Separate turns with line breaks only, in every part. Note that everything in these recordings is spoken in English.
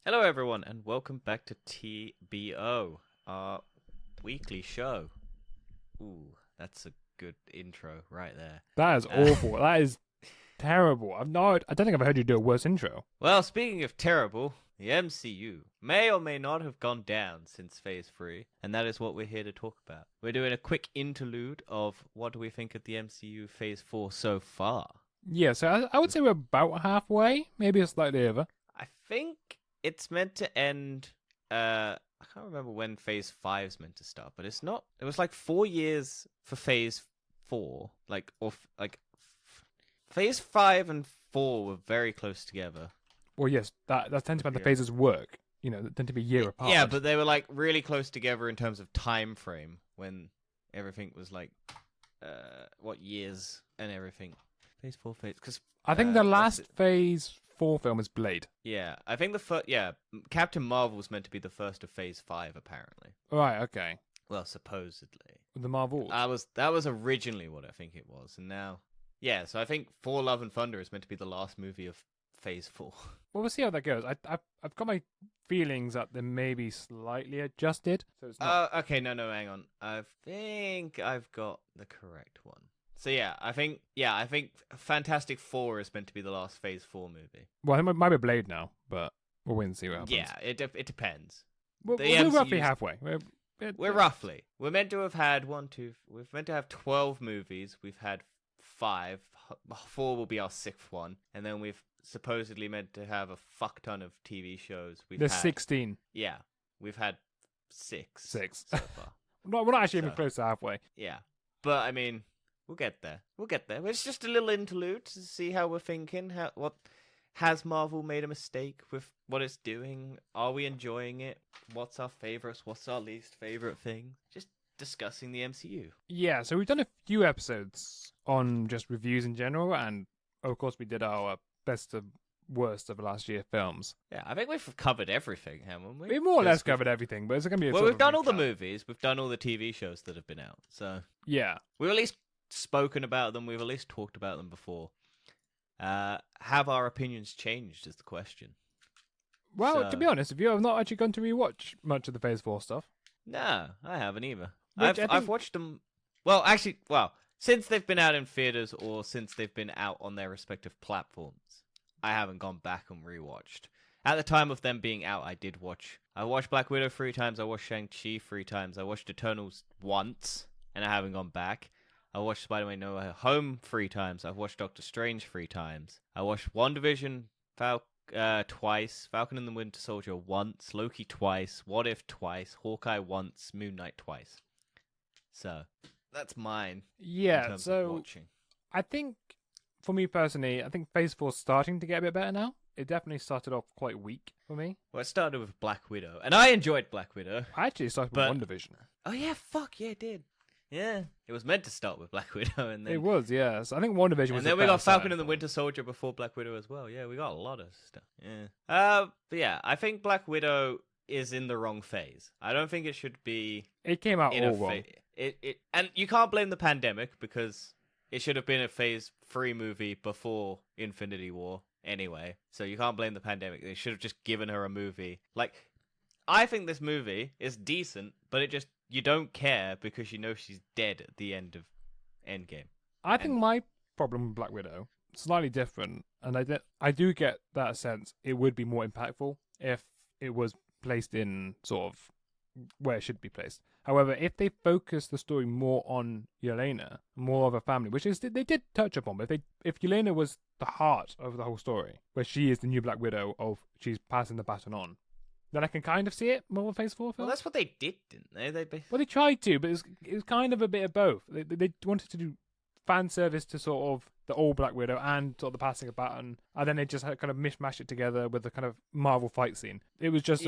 Hello, everyone, and welcome back to TBO, our weekly show. Ooh, that's a good intro right there.
That is awful. That is terrible. I don't think I've heard you do a worse intro.
Well, speaking of terrible, the MCU may or may not have gone down since Phase 3, and that is what we're here to talk about. We're doing a quick interlude of what do we think of the MCU Phase 4 so far.
Yeah, so I would say we're about halfway, maybe slightly over.
I think it's meant to end. I can't remember when Phase 5's meant to start, but it's not. It was like 4 years for Phase 4, Phase 5 and 4 were very close together.
Well, yes, that tends to be how the phases work. You know, they tend to be a year apart.
Yeah, but they were like really close together in terms of time frame when everything was like, what years and everything. Phase 4, because
I think the last Phase 4 film is Blade.
Yeah, I think the first. Yeah, Captain Marvel's meant to be the first of Phase 5, apparently.
Right. Okay.
Well, supposedly.
The Marvels.
That was originally what I think it was, and now, yeah. So I think For Love and Thunder is meant to be the last movie of Phase 4.
Well, we'll see how that goes. I've got my feelings that they may be slightly adjusted. So it's not.
Okay, no, hang on. I think I've got the correct one. So I think Fantastic Four is meant to be the last Phase 4 movie.
Well, it might be Blade now, but we'll wait and see what happens.
Yeah, it depends.
We're roughly halfway.
We're roughly. We're meant to have had we're meant to have 12 movies. We've had 5. 4 will be our 6th one. And then we've supposedly meant to have a fuck ton of TV shows.
There's 16.
Yeah. We've had 6.
6.
So far.
We're not actually even close to halfway.
Yeah. But, I mean, we'll get there. It's just a little interlude to see how we're thinking. Has Marvel made a mistake with what it's doing? Are we enjoying it? What's our favorites? What's our least favorite thing? Just discussing the MCU.
Yeah, so we've done a few episodes on just reviews in general, and of course we did our best of worst of last year films.
Yeah, I think we've covered everything, haven't we?
We more or less covered everything, but it's going to be
we've done all the movies, we've done all the TV shows that have been out, so
yeah,
we've at least spoken about them, we've at least talked about them before. Have our opinions changed is the question.
Well, to be honest with you, I've not actually gone to rewatch much of the Phase 4 stuff.
No, I haven't either.
I've
watched them. Since they've been out in theaters or since they've been out on their respective platforms, I haven't gone back and rewatched. At the time of them being out, I watched Black Widow 3 times, I watched Shang-Chi 3 times, I watched Eternals once, and I haven't gone back. I watched Spider-Man No Way Home 3 times, I've watched Doctor Strange 3 times, I watched WandaVision twice, Falcon and the Winter Soldier once, Loki twice, What If twice, Hawkeye once, Moon Knight twice. So, that's mine.
Yeah, so I think, for me personally, I think Phase 4 is starting to get a bit better now. It definitely started off quite weak for me.
Well, it started with Black Widow, and I enjoyed Black Widow.
I actually started with WandaVision.
Oh yeah, it did. Yeah, it was meant to start with Black Widow, and then
it was, yes. I think WandaVision was.
And then we got Falcon and the Winter Soldier before Black Widow as well. Yeah, we got a lot of stuff. Yeah. But yeah, I think Black Widow is in the wrong phase. I don't think it should be.
It came out all wrong.
And you can't blame the pandemic because it should have been a Phase 3 movie before Infinity War anyway. So you can't blame the pandemic. They should have just given her a movie. Like, I think this movie is decent, but you don't care because you know she's dead at the end of Endgame.
I think my problem with Black Widow is slightly different, and I do get that sense it would be more impactful if it was placed in sort of where it should be placed. However, if they focus the story more on Yelena, more of a family, which is they did touch upon, but if Yelena was the heart of the whole story, where she is the new Black Widow she's passing the baton on, then I can kind of see it more of a Phase 4 film.
Well, that's what they did, didn't they?
Well, they tried to, but it was kind of a bit of both. They wanted to do fan service to sort of the old Black Widow and sort of the passing of baton, and then they just kind of mishmash it together with the kind of Marvel fight scene. It was just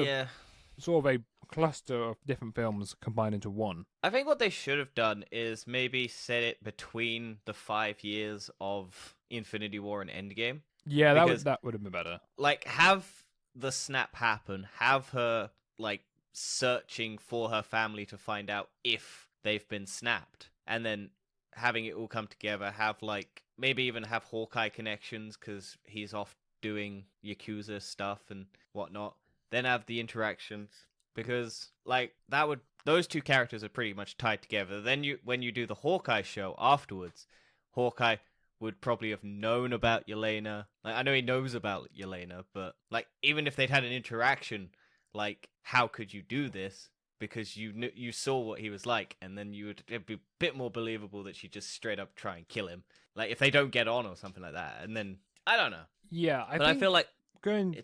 sort of a cluster of different films combined into one.
I think what they should have done is maybe set it between the 5 years of Infinity War and Endgame.
Yeah, that would have been better.
Like, have the snap happen, have her, like, searching for her family to find out if they've been snapped, and then having it all come together, maybe even have Hawkeye connections, because he's off doing Yakuza stuff and whatnot. then have the interactions, because like those two characters are pretty much tied together. Then when you do the Hawkeye show afterwards, Hawkeye would probably have known about Yelena. Like, I know he knows about Yelena, but like even if they'd had an interaction, like how could you do this? Because you saw what he was like, and then it'd be a bit more believable that she just straight up try and kill him. Like if they don't get on or something like that, and then I don't know.
Yeah,
I feel like
carrying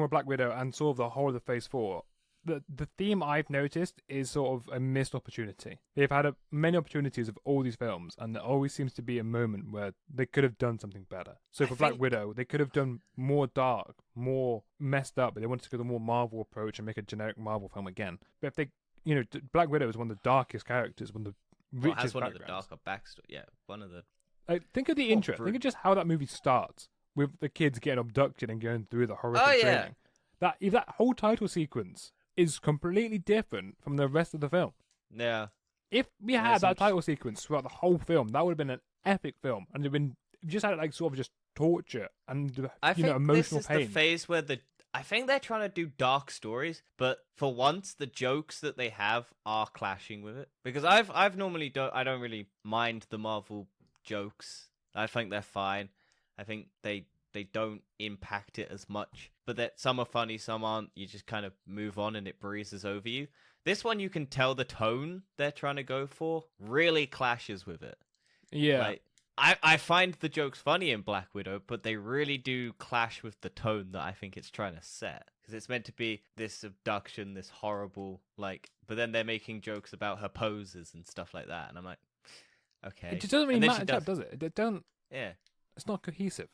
with Black Widow and sort of the whole of the Phase 4, the theme I've noticed is sort of a missed opportunity. They've had many opportunities of all these films, and there always seems to be a moment where they could have done something better. So for Black Widow, they could have done more dark, more messed up, but they wanted to go the more Marvel approach and make a generic Marvel film again. But if they, Black Widow is one of the darkest characters, one of the richest
has one
backgrounds.
of the darker backstory. Yeah, one of the.
Think of the intro. Think of just how that movie starts with the kids getting abducted and going through the horrific training. That whole title sequence is completely different from the rest of the film.
Yeah.
If we had that title sequence throughout the whole film, that would have been an epic film, and just had it like sort of just torture and emotional pain.
This is the phase where I think they're trying to do dark stories, but for once the jokes that they have are clashing with it. Because I don't really mind the Marvel jokes. I think they're fine. I think they don't impact it as much. But that some are funny, some aren't. You just kind of move on and it breezes over you. This one, you can tell the tone they're trying to go for really clashes with it.
Yeah.
Like, I find the jokes funny in Black Widow, but they really do clash with the tone that I think it's trying to set. Because it's meant to be this abduction, this horrible, like, but then they're making jokes about her poses and stuff like that. And I'm like, okay.
It just doesn't really match up, does it? It don't.
Yeah.
It's not cohesive.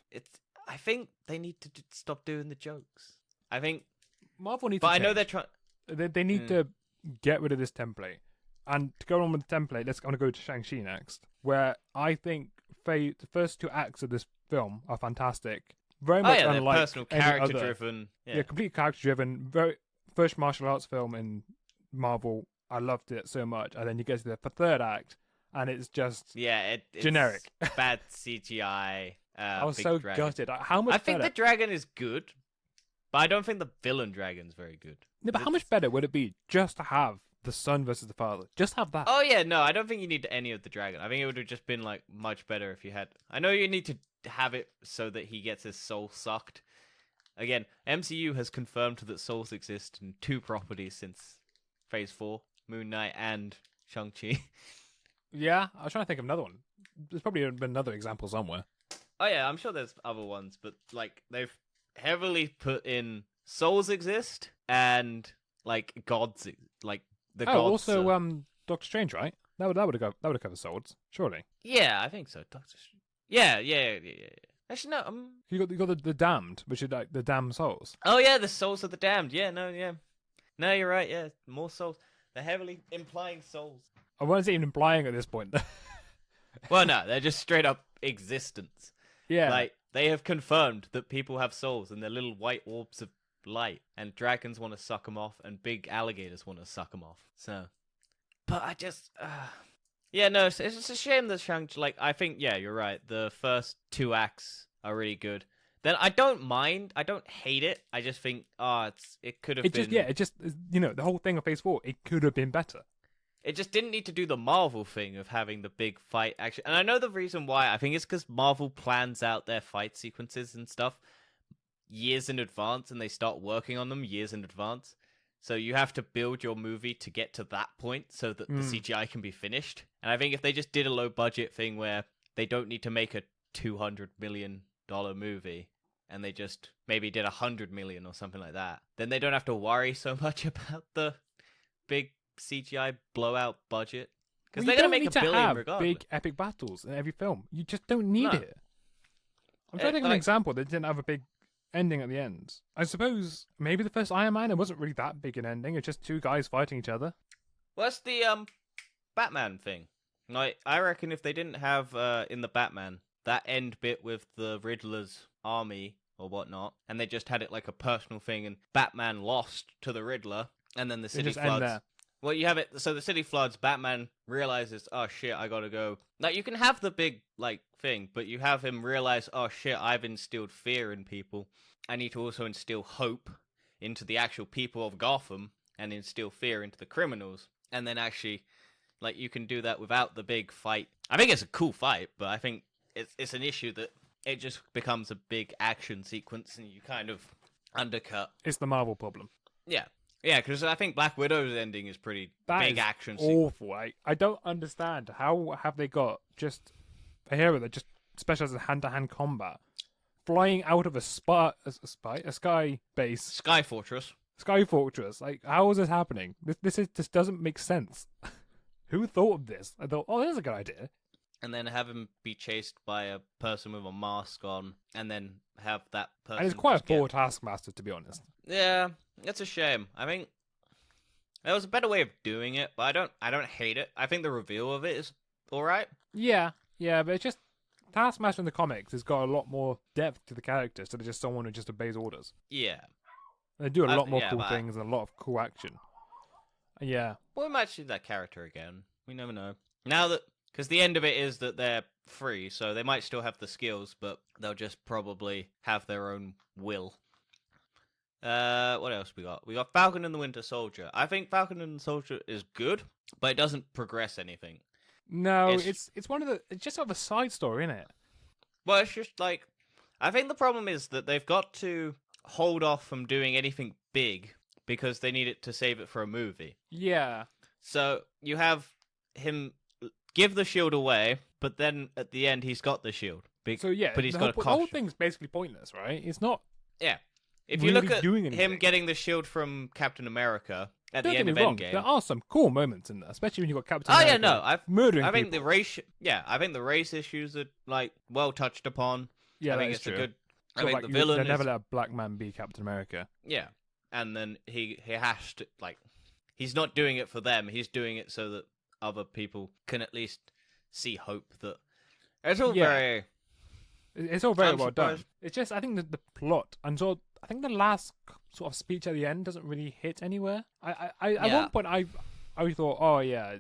I think they need to stop doing the jokes. I think
Marvel needs
but
to
I know
change.
they're trying.
They need to get rid of this template. And to go on with the template, I want to go to Shang-Chi next, where I think the first 2 acts of this film are fantastic. Very much unlike
personal character-driven.
Yeah, complete character-driven. Very first martial arts film in Marvel. I loved it so much. And then you get to the 3rd act, and it's just
it's
generic.
Bad CGI.
I was
big
so
dragon.
gutted. How much
I think
better?
the dragon is good, but I don't think the villain dragon's very good.
No, but how much better would it be just to have the son versus the father? Just have that.
Oh yeah, no, I don't think you need any of the dragon. I think it would have just been like much better if you had. I know you need to have it so that he gets his soul sucked. Again, MCU has confirmed that souls exist in 2 properties since Phase 4, Moon Knight and Shang-Chi.
Yeah, I was trying to think of another one. There's probably been another example somewhere.
Oh yeah, I'm sure there's other ones, but like they've heavily put in souls exist and like gods, like the gods.
Also, Doctor Strange, right? That would have covered souls, surely.
Yeah, I think so. Doctor. Yeah. Actually, no.
You got the damned, which is like the damned souls.
Oh yeah, the souls of the damned. Yeah, no, you're right. Yeah, more souls. They're heavily implying souls.
I wasn't even implying at this point.
Well, no, they're just straight up existence.
Yeah.
Like, they have confirmed that people have souls and they're little white orbs of light, and dragons want to suck them off, and big alligators want to suck them off. So, but I just, yeah, no, it's a shame that Shang-Chi, like, I think, yeah, you're right. The first 2 acts are really good. Then I don't mind. I don't hate it. I just think, it could have been.
The whole thing of Phase 4, it could have been better.
It just didn't need to do the Marvel thing of having the big fight action. And I know the reason why. I think it's because Marvel plans out their fight sequences and stuff years in advance, and they start working on them years in advance. So you have to build your movie to get to that point so that the CGI can be finished. And I think if they just did a low budget thing where they don't need to make a $200 million movie, and they just maybe did $100 million or something like that, then they don't have to worry so much about the big CGI blowout budget, because they're gonna make $1 billion regardless.
Big epic battles in every film. You just don't need it. I'm trying to think of an example that didn't have a big ending at the end. I suppose maybe the first Iron Man, it wasn't really that big an ending. It's just 2 guys fighting each other.
Well, that's the Batman thing. Like, I reckon if they didn't have in the Batman that end bit with the Riddler's army or whatnot, and they just had it like a personal thing, and Batman lost to the Riddler, and then the city floods. Well, you have it, so the city floods, Batman realizes, oh shit, I gotta go. Like, you can have the big, like, thing, but you have him realize, oh shit, I've instilled fear in people. I need to also instill hope into the actual people of Gotham and instill fear into the criminals, and then actually, like, you can do that without the big fight. I think it's a cool fight, but I think it's an issue that it just becomes a big action sequence, and you kind of undercut.
It's the Marvel problem.
Yeah. Yeah, because I think Black Widow's ending is pretty
That
big
is
action sequence.
awful. I don't understand how have they got just a hero that just specializes in hand-to-hand combat, flying out of a sky base,
Sky Fortress.
Sky Fortress. Like, how is this happening? This doesn't make sense. Who thought of this? I thought, oh, that's a good idea.
And then have him be chased by a person with a mask on, and then have that person.
And it's quite a
just get-
poor Taskmaster, to be honest.
Yeah, it's a shame. I think there was a better way of doing it, but I don't hate it. I think the reveal of it is all right.
Yeah, but it's just Taskmaster in the comics has got a lot more depth to the character, so they're just someone who just obeys orders.
Yeah.
They do a lot more
yeah,
cool
but-
things and a lot of cool action. Yeah.
Well, we might see that character again. We never know. Now that, because the end of it is that they're free, so they might still have the skills, but they'll just probably have their own will. What else we got? We got Falcon and the Winter Soldier. I think Falcon and the Soldier is good, but it doesn't progress anything.
No,
It's-
it's one of the it's just sort of a side story, isn't it?
Well, it's just like, I think the problem is that they've got to hold off from doing anything big because they need it to save it for a movie.
Yeah.
So you have him give the shield away, but then at the end he's got the shield.
So yeah,
but he's
the
got
whole,
a
the whole
costume.
thing's basically pointless, right? It's not.
Yeah. If you look
really
at
doing
him
anything.
getting the shield from Captain America at
Don't
the
get
end
me
of
wrong.
Endgame.
There are some cool moments in there, especially when you got Captain
Oh
America
yeah, no,
murdering
I think
people.
the race. Yeah, I think the race issues are like well touched upon.
Yeah,
I think
that is
it's
true.
a good. I
Sort of
think
like
the
you-
villain
they
is
never let a black man be Captain America.
yeah, and then he has to like. He's not doing it for them. He's doing it so that other people can at least see hope. That it's all
Yeah.
very.
It's all very
I'm
well done.
surprised.
It's just I think the plot and so I think the last sort of speech at the end doesn't really hit anywhere. I at
Yeah.
one point I thought, oh yeah,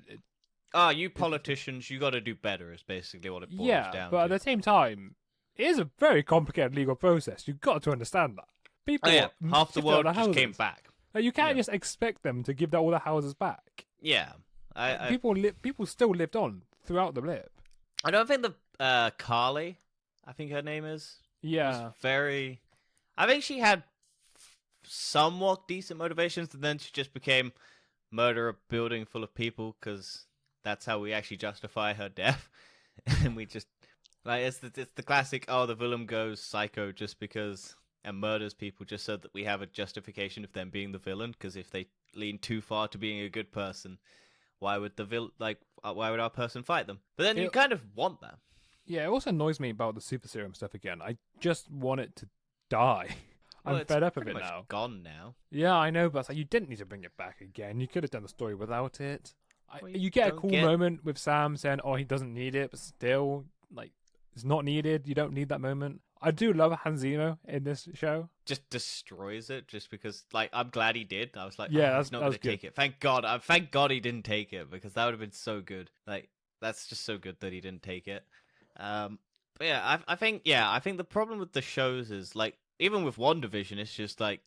You politicians, you got to do better. Is basically what it boils
yeah,
down
but
to.
at the same time, it is a very complicated legal process. You've got to understand that. People,
Oh yeah, half the
shifted out
world
their
just came
houses.
back.
Like, you can't
Yeah.
just expect them to give all their houses back.
Yeah, I
People still lived on throughout the blip.
I don't think the Carly, I think her name is.
Yeah,
Was very. I think she had somewhat decent motivations, and then she just became murder a building full of people because that's how we actually justify her death, and we just like it's the classic. Oh, the villain goes psycho just because and murders people just so that we have a justification of them being the villain. Because if they lean too far to being a good person, why would why would our person fight them? But then you kind of want that.
yeah. It also annoys me about the super serum stuff again. I just want it to die.
Well,
I'm
it's
fed up of
pretty
it
much
now.
Gone now.
Yeah, I know, but it's like, you didn't need to bring it back again. You could have done the story without it.
Well,
You get a
don't
cool
get-
moment with Sam saying, "Oh, he doesn't need it," but still, like, it's not needed. You don't need that moment. I do love Hans Zimmer in this show.
Just destroys it just because like I'm glad he did. I was like,
Yeah,
oh,
that's-
he's not
that was
gonna take it. Thank God he didn't take it because that would have been so good. Like that's just so good that he didn't take it. But yeah, I think the problem with the shows is like even with WandaVision, it's just like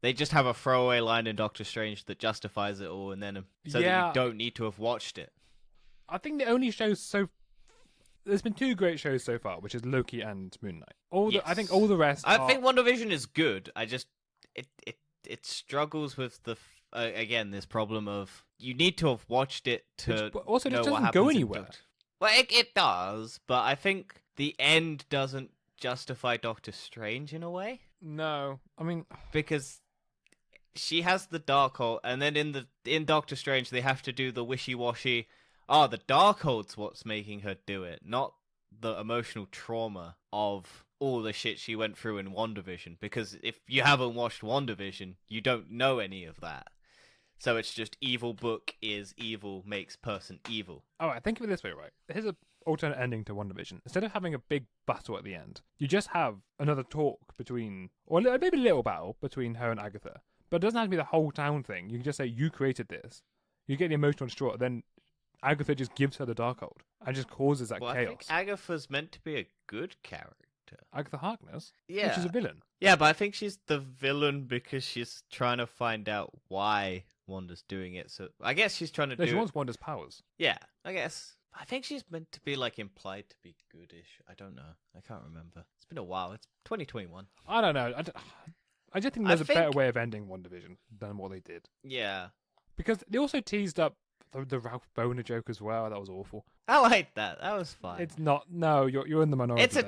they just have a throwaway line in Doctor Strange that justifies it all, and then so that
Yeah.
you don't need to have watched it.
I think the only shows there's been two great shows so far, which is Loki and Moon Knight. I think
Yes.
all the rest.
I
are...
think WandaVision is good. I just it struggles with the again this problem of you need to have watched it to
But also, it
know
just
what
doesn't go
happens in
anywhere.
Well, it does, but I think the end doesn't justify Doctor Strange in a way
No, I mean,
because she has the Darkhold, and then in Doctor Strange they have to do the wishy-washy. Oh, the Darkhold's what's making her do it, not the emotional trauma of all the shit she went through in WandaVision. Because if you haven't watched WandaVision, you don't know any of that. So it's just evil book is evil makes person evil.
all right. Think of it this way, right? Here's an alternate ending to WandaVision. Instead of having a big battle at the end, you just have another talk between, or maybe a little battle between her and Agatha. But it doesn't have to be the whole town thing. You can just say you created this. You get the emotional distraught, then Agatha just gives her the Darkhold and just causes that
Well,
chaos.
I think Agatha's meant to be a good character. character.
Agatha Harkness?
Yeah.
Which is a villain.
Yeah, but I think she's the villain because she's trying to find out why Wanda's doing it. So I guess she's trying to
No,
do
she
it.
wants Wanda's powers.
Yeah, I guess. I think she's meant to be like implied to be goodish. I don't know. I can't remember. It's been a while. It's 2021.
I don't know. I just think there's a better way of ending WandaVision than what they did.
Yeah.
Because they also teased up the Ralph Boner joke as well. That was awful.
I like that. That was fun.
It's not. No, you're in the minority.
It's a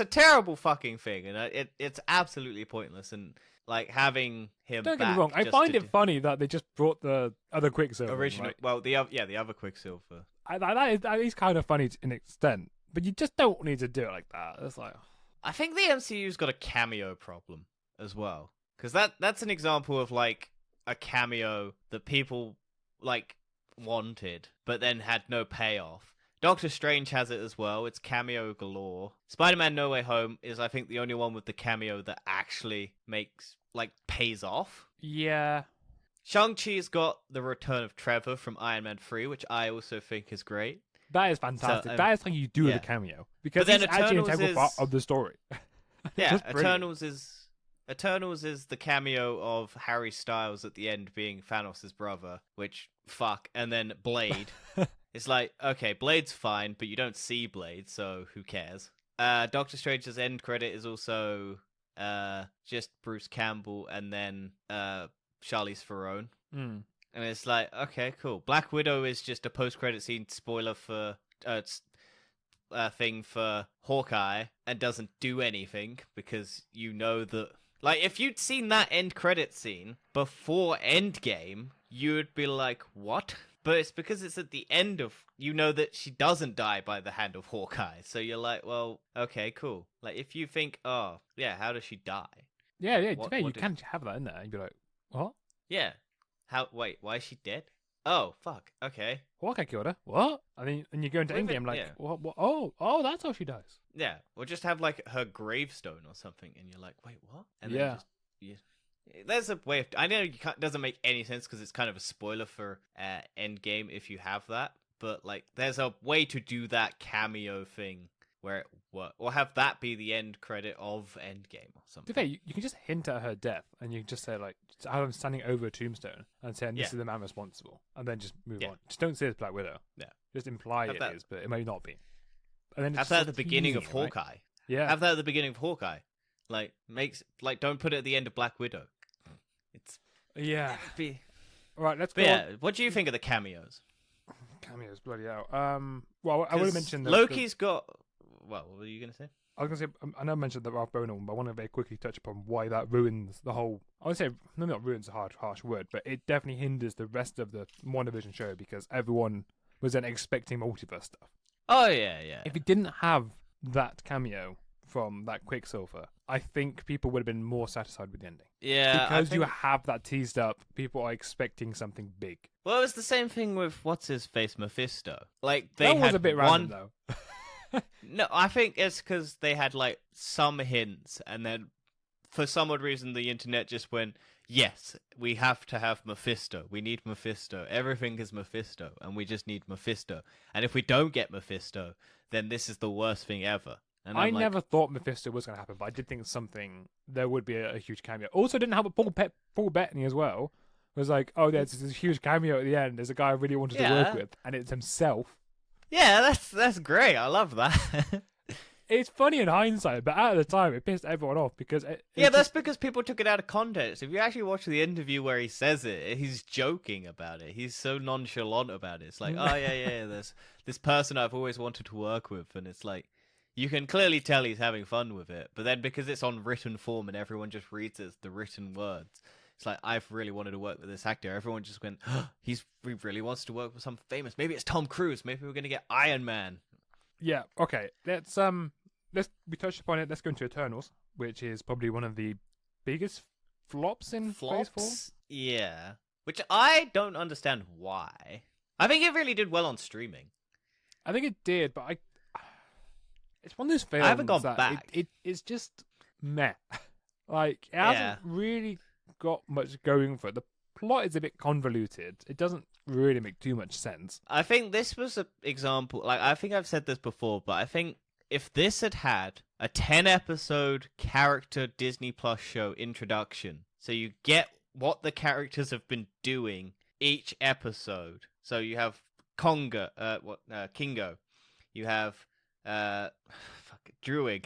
terrible fucking thing, and it's absolutely pointless. And like having him.
Don't get me wrong. I find it funny that they just brought the other Quicksilver.
Original.
Right?
Well, the other Quicksilver.
That is kind of funny to an extent, but you just don't need to do it like that. It's like.
I think the MCU's got a cameo problem as well, because that's an example of like a cameo that people like wanted, but then had no payoff. Doctor Strange has it as well. It's cameo galore. Spider-Man No Way Home is, I think, the only one with the cameo that actually pays off.
Yeah.
Shang-Chi's got the return of Trevor from Iron Man 3, which I also think is great.
That is fantastic.
So,
that is how you do the cameo. Because
then
it's actually an
Eternals
integral part of the story.
Yeah, Eternals is the cameo of Harry Styles at the end being Thanos' brother, which, fuck. And then Blade. It's like, okay, Blade's fine, but you don't see Blade, so who cares? Doctor Strange's end credit is also just Bruce Campbell and then Charlize Theron.
Mm.
And it's like, okay, cool. Black Widow is just a post-credit scene spoiler for thing for Hawkeye and doesn't do anything because you know that. Like, if you'd seen that end credit scene before Endgame, you'd be like, what? But it's because it's at the end of, you know that she doesn't die by the hand of Hawkeye. So you're like, well, okay, cool. Like, if you think, oh, yeah, how does she die?
Yeah, you can't have that in there. You'd be like, what?
Yeah. Wait, why is she dead? Oh, fuck, okay.
Hawkeye killed her. What? And you go into Endgame like, what? Oh, that's how she dies.
Yeah, or just have, like, her gravestone or something, and you're like, wait, what? And
yeah.
There's a way of... I know it doesn't make any sense because it's kind of a spoiler for Endgame if you have that, but, like, there's a way to do that cameo thing where it works. Or have that be the end credit of Endgame or something.
To be fair, you can just hint at her death, and you can just say, like, have them standing over a tombstone and saying, this is the man responsible, and then just move on. Just don't say it's Black Widow.
Yeah.
Just imply it is, but it may not be. And then
have that at the beginning of Hawkeye.
Right? Yeah.
Have that at the beginning of Hawkeye. Don't put it at the end of Black Widow. It's
All right, let's go.
Yeah, what do you think of the cameos?
Cameos, bloody hell. Well, I would have mentioned
Loki's got. Well, what were you going to say?
I was going to say, I know I mentioned the Ralph Boner one, but I want to very quickly touch upon why that ruins the whole. I would say, maybe not ruins a harsh word, but it definitely hinders the rest of the WandaVision show because everyone was then expecting multiverse stuff.
Oh yeah.
If it didn't have that cameo from that Quicksilver, I think people would have been more satisfied with the ending.
Yeah,
because you have that teased up, people are expecting something big.
Well, it was the same thing with what's his face, Mephisto. Like
that was a bit random though.
No, I think it's because they had like some hints, and then for some odd reason the internet just went, yes, we have to have Mephisto. We need Mephisto. Everything is Mephisto, and we just need Mephisto. And if we don't get Mephisto, then this is the worst thing ever. And
I never thought Mephisto was going to happen, but I did think there would be a huge cameo. Also, didn't have a Paul Bettany as well. It was like, oh, there's this huge cameo at the end. There's a guy I really wanted to work with, and it's himself.
Yeah, that's great. I love that.
It's funny in hindsight, but at the time, it pissed everyone off because...
that's because people took it out of context. If you actually watch the interview where he says it, he's joking about it. He's so nonchalant about it. It's like, oh, yeah, there's this person I've always wanted to work with, and it's like... You can clearly tell he's having fun with it, but then because it's on written form and everyone just reads it as the written words, it's like, I've really wanted to work with this actor. Everyone just went, he really wants to work with someone famous. Maybe it's Tom Cruise. Maybe we're going to get Iron Man.
Yeah, okay. We touched upon it. Let's go into Eternals, which is probably one of the biggest flops in Phase 4.
Yeah. Which I don't understand why. I think it really did well on streaming.
I think it did, but it's one of those films
I haven't gone
that
back.
It's just meh. Like, it hasn't really got much going for it. The plot is a bit convoluted. It doesn't really make too much sense.
I think this was an example. Like, I think I've said this before, but I think if this had a 10-episode character Disney Plus show introduction. So you get what the characters have been doing each episode. So you have Kingo. You have Druig.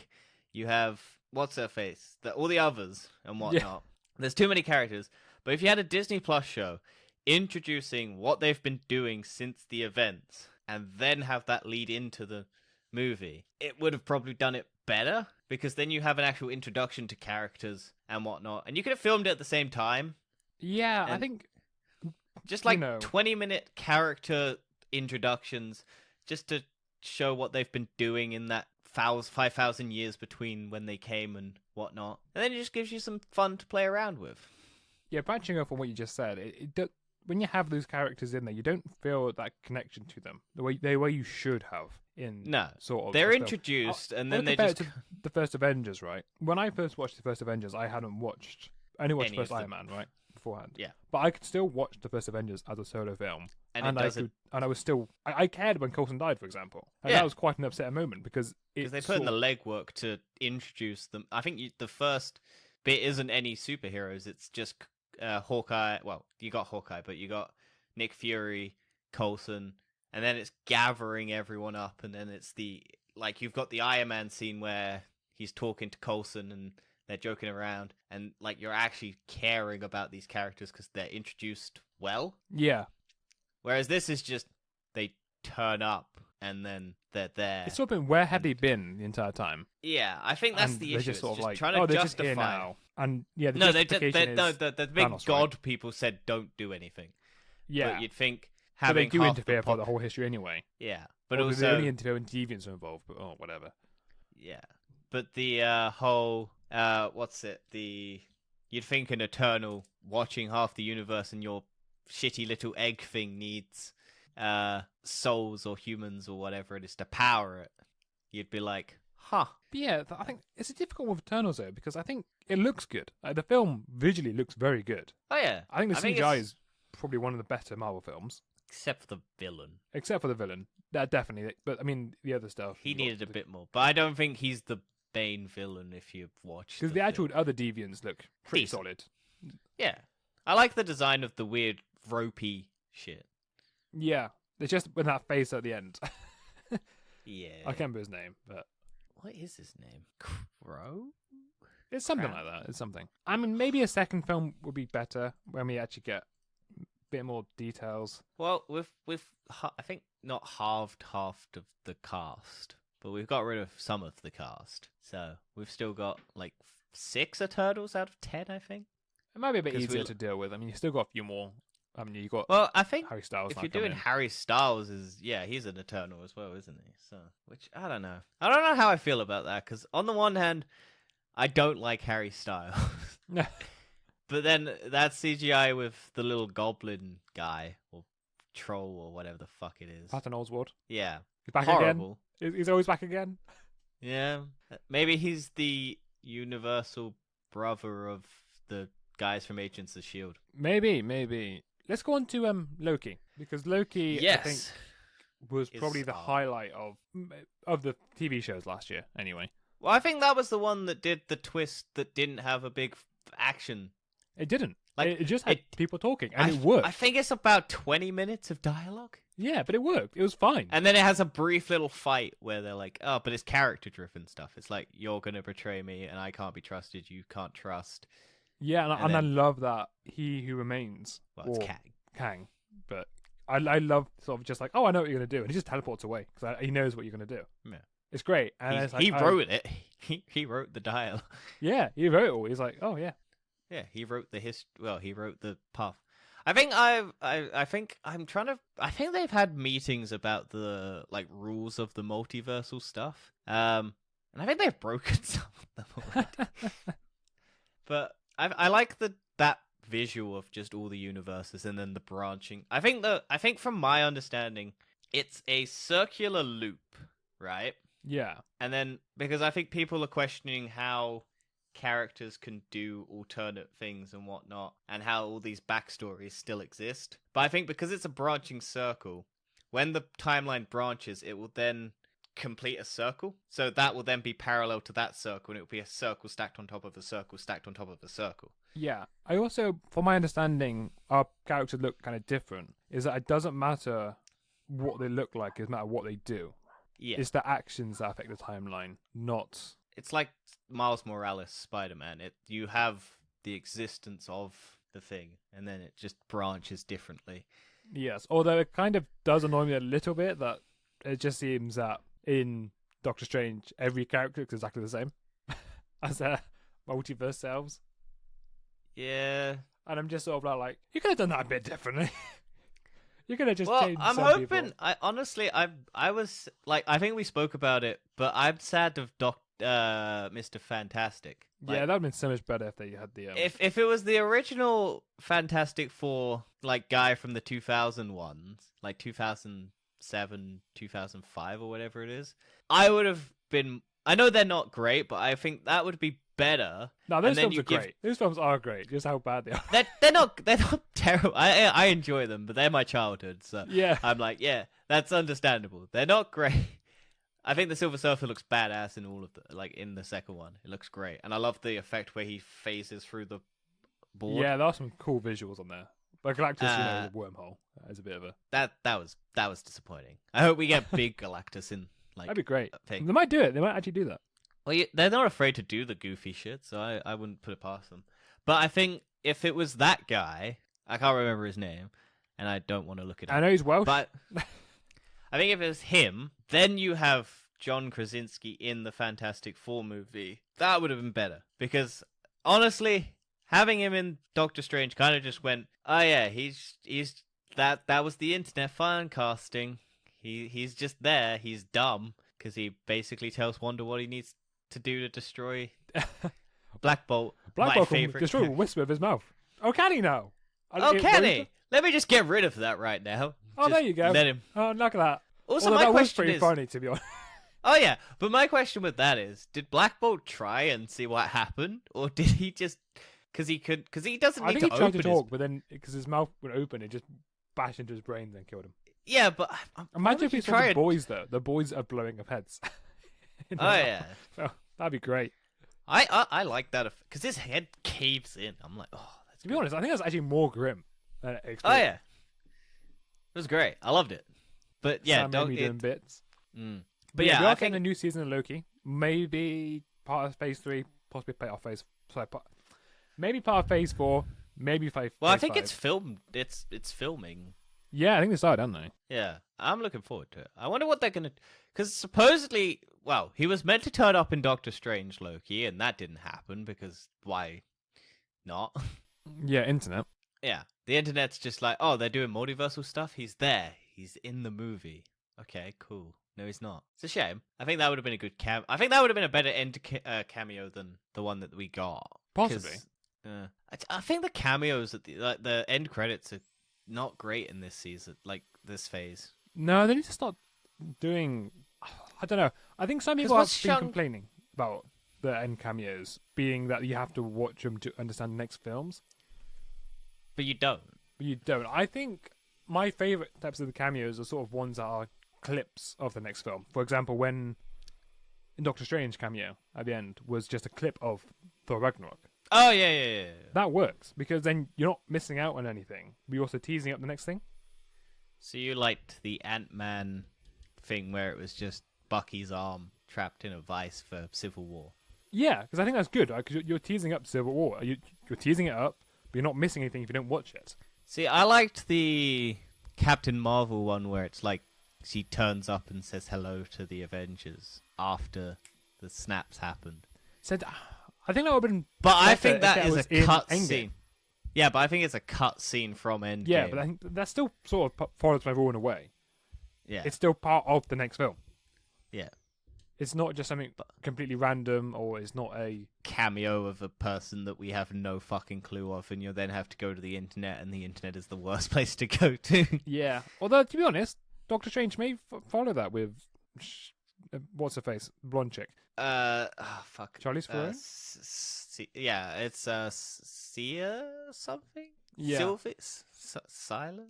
You have what's her face? All the others and whatnot.
Yeah.
There's too many characters. But if you had a Disney Plus show introducing what they've been doing since the events, and then have that lead into the movie, it would have probably done it better, because then you have an actual introduction to characters and whatnot, and you could have filmed it at the same time.
Yeah, I
And
think
just like
you know.
20-minute character introductions, just to show what they've been doing in that 5,000 years between when they came and whatnot, and then it just gives you some fun to play around with.
Yeah, branching off on what you just said, when you have those characters in there, you don't feel that connection to them the way you should have in
No,
sort of.
they're
a film.
introduced, and
I'll
then they
compare it
just
to the first Avengers, right? When I first watched the first Avengers, I only watched
Any
first
of
Iron Man, right, beforehand.
Yeah.
But I could still watch the first Avengers as a solo film,
and it doesn't.
I was still I cared when Coulson died, for example, and
Yeah.
that was quite an upsetting moment because
They put in the legwork to introduce them. I think the first bit isn't any superheroes. It's just Hawkeye. Well, you got Hawkeye, but you got Nick Fury, Coulson, and then it's gathering everyone up, and then it's you've got the Iron Man scene where he's talking to Coulson and they're joking around, and you're actually caring about these characters because they're introduced well.
Yeah.
Whereas this is just they turn up and then they're there.
It's sort of been, where have they been the entire time?
Yeah, I think that's
And
the
they're
issue.
just sort
It's
of
just
like,
trying to
oh, they're
justify.
just here now. And yeah, the
No,
justification is
the big
Thanos,
god
right?
people said don't do anything.
yeah,
But you'd think
but
having
they do
half
interfere
the
for the whole history anyway.
Yeah, but
Or they only
also
interfere when deviants are involved. But whatever.
yeah, but the whole what's it? You'd think an Eternal watching half the universe and your shitty little egg thing needs souls or humans or whatever it is to power it. You'd be like, huh.
But yeah, I think it's a difficult one for Eternals though, because I think it looks good. The film visually looks very good.
Oh yeah,
I think the CGI
it's-
is probably one of the better Marvel films,
except for the villain.
except for the villain. That definitely, but I mean the other stuff.
He needed a bit more, but I don't think he's the main villain if you've watched.
because the actual
film.
other deviants look pretty
Decent.
solid.
Yeah, I like the design of the weird ropey shit.
Yeah, it's just when that face at the end.
Yeah,
I can't remember his name, but
What is his name? Crow?
it's something
Crap.
like that. It's something. I mean, maybe a second film would be better when we actually get a bit more details.
Well, we've I think not halved half of the cast, but we've got rid of some of the cast, so we've still got 6 Eternals out of 10, I think.
It might be a bit
'Cause
easier
we-
to deal with. I mean, you still got a few more. I mean, you got
Well, I think
Harry Styles.
if
now
you're doing
coming in.
Harry Styles, he's an Eternal as well, isn't he? So, which I don't know. I don't know how I feel about that, because on the one hand, I don't like Harry Styles. But then that CGI with the little goblin guy or troll or whatever the fuck it is.
Patton Oswalt.
Yeah,
He's back
horrible.
again. He's always back again.
Yeah, maybe he's the universal brother of the guys from Agents of Shield.
Maybe. Let's go on to Loki, because Loki, I think,
Yes,
was
Is-
probably the highlight of the TV shows last year. Anyway,
well, I think that was the one that did the twist that didn't have a big action.
it didn't.
Like,
It just had
it-
people talking, and it worked.
I think it's about 20 minutes of dialogue.
Yeah, but it worked. It was fine.
And then it has a brief little fight where they're like, oh, but it's character-driven stuff. It's like, you're going to betray me, and I can't be trusted. You can't trust.
Yeah, and
then-
I love that He Who Remains,
Well, it's
or
Kang.
Kang, but I love sort of just like, oh, I know what you're going to do, and he just teleports away because he knows what you're going to do.
Yeah.
It's great. And it's like,
He wrote it. He wrote the dialogue.
Yeah, he wrote it all. He's like, oh, yeah.
Yeah, he wrote the Well, he wrote the path. I think I think I'm trying to. I think they've had meetings about the rules of the multiversal stuff. And I think they've broken some of them already. But I like that visual of just all the universes and then the branching. I think from my understanding, it's a circular loop, right?
Yeah.
And then because I think people are questioning how characters can do alternate things and whatnot, and how all these backstories still exist. But I think because it's a branching circle, when the timeline branches, it will then complete a circle. So that will then be parallel to that circle, and it will be a circle stacked on top of a circle stacked on top of a circle.
Yeah. I also, from my understanding, our characters look kind of different. Is that it doesn't matter what they look like, it matters what they do.
Yeah.
It's the actions that affect the timeline, not...
It's like Miles Morales Spider-Man. You have the existence of the thing, and then it just branches differently.
Yes, although it kind of does annoy me a little bit that it just seems that in Doctor Strange, every character looks exactly the same as their multiverse selves.
Yeah.
And I'm just sort of like, you could have done that a bit differently. You could have just
Well,
changed
I'm
some
hoping.
people.
I was like, I think we spoke about it, but I'm sad of Mr. Fantastic. Like,
Yeah, that would have been so much better if they had the...
if it was the original Fantastic Four, like guy from the 2000 ones, like 2007, 2005 or whatever it is, I would have been. I know they're not great, but I think that would be better.
No,
And
those
then
films
you
are
give-
great. Those films are great, just how bad they are.
They're not terrible. I enjoy them, but they're my childhood, so
Yeah.
I'm like, yeah, that's understandable. They're not great. I think the Silver Surfer looks badass in all of the, like in the second one. It looks great, and I love the effect where he phases through the board.
Yeah, there are some cool visuals on there. But Galactus, the wormhole is a bit of a...
That was disappointing. I hope we get big Galactus in like
That'd be great.
thing.
They might do it. They might actually do that.
Well, they're not afraid to do the goofy shit, so I wouldn't put it past them. But I think if it was that guy, I can't remember his name, and I don't want to look it up.
I know he's Welsh.
But I think if it was him, then you have John Krasinski in the Fantastic Four movie. That would have been better. Because, honestly, having him in Doctor Strange kind of just went, oh yeah, he's that was the internet fan casting. He's just there. He's dumb. Because he basically tells Wanda what he needs to do to destroy Black Bolt.
Black
my
Bolt can
favorite.
destroy a whisper of his mouth. Oh, can he now?
Oh, can he? Let me just get rid of that right now.
Oh,
Just
there you go.
Let him.
Oh, look at that.
Also,
Although
my
that was
question
pretty
is.
funny, to be honest.
Oh yeah, but my question with that is: did Black Bolt try and see what happened, or did he just because he doesn't
I
need
think
to
he tried
open
to
his...
talk, but then because his mouth went open, it just bashed into his brain and killed him.
Yeah, but
Imagine if
he
he saw
tried.
the boys, though. The boys are blowing up heads.
Oh yeah,
So, that'd be great.
I like that because his head caves in. I'm like, oh, that's.
To be honest, I think that's actually more grim than X-Men.
Oh yeah, it was great. I loved it. But yeah,
Sam
dog.
Raimi doing bits.
But yeah,
we
I
are
think
getting a new season of Loki. Maybe part of Phase 3, possibly part of Phase... Sorry, maybe part of Phase 4, maybe Phase
Well, I
phase
think
5.
it's filmed. It's filming.
Yeah, I think they started, haven't they?
Yeah, I'm looking forward to it. I wonder what they're gonna, because supposedly, well, he was meant to turn up in Doctor Strange Loki, and that didn't happen because why not?
Yeah, internet.
Yeah, the internet's just like, oh, they're doing multiversal stuff. He's there. He's in the movie. Okay, cool. No, he's not. It's a shame. I think that would have been a good I think that would have been a better end cameo than the one that we got.
Possibly.
'Cause, I think the cameos at the end credits are not great in this season, like this phase.
No, they need to start doing... I don't know. I think some
'Cause
people have
what's
been complaining about the end cameos, being that you have to watch them to understand the next films.
But you don't.
But you don't. I think my favourite types of the cameos are sort of ones that are clips of the next film. For example, when in Doctor Strange cameo at the end was just a clip of Thor Ragnarok.
Oh yeah.
That works because then you're not missing out on anything. But you're also teasing up the next thing.
So you liked the Ant-Man thing where it was just Bucky's arm trapped in a vice for Civil War.
Yeah, because I think that's good. Because you're teasing up Civil War. You're teasing it up, but you're not missing anything if you don't watch it.
See, I liked the Captain Marvel one where it's like she turns up and says hello to the Avengers after the snaps happened.
Said, I think that would have been.
But I
better
think
if
that is
was
a
in
cut
Endgame.
scene. Yeah, but I think it's a cut scene from Endgame.
Yeah, but I think that still sort of follows my rule in a way.
yeah,
It's still part of the next film.
yeah.
It's not just something completely random, or it's not a...
Cameo of a person that we have no fucking clue of, and you then have to go to the internet, and the internet is the worst place to go to.
Yeah. Although, to be honest, Doctor Strange may follow that with... what's her face? Blonde chick.
Fuck.
Charlize Theron?
Yeah, it's Sia something.
Yeah.
Sylvie, Sila.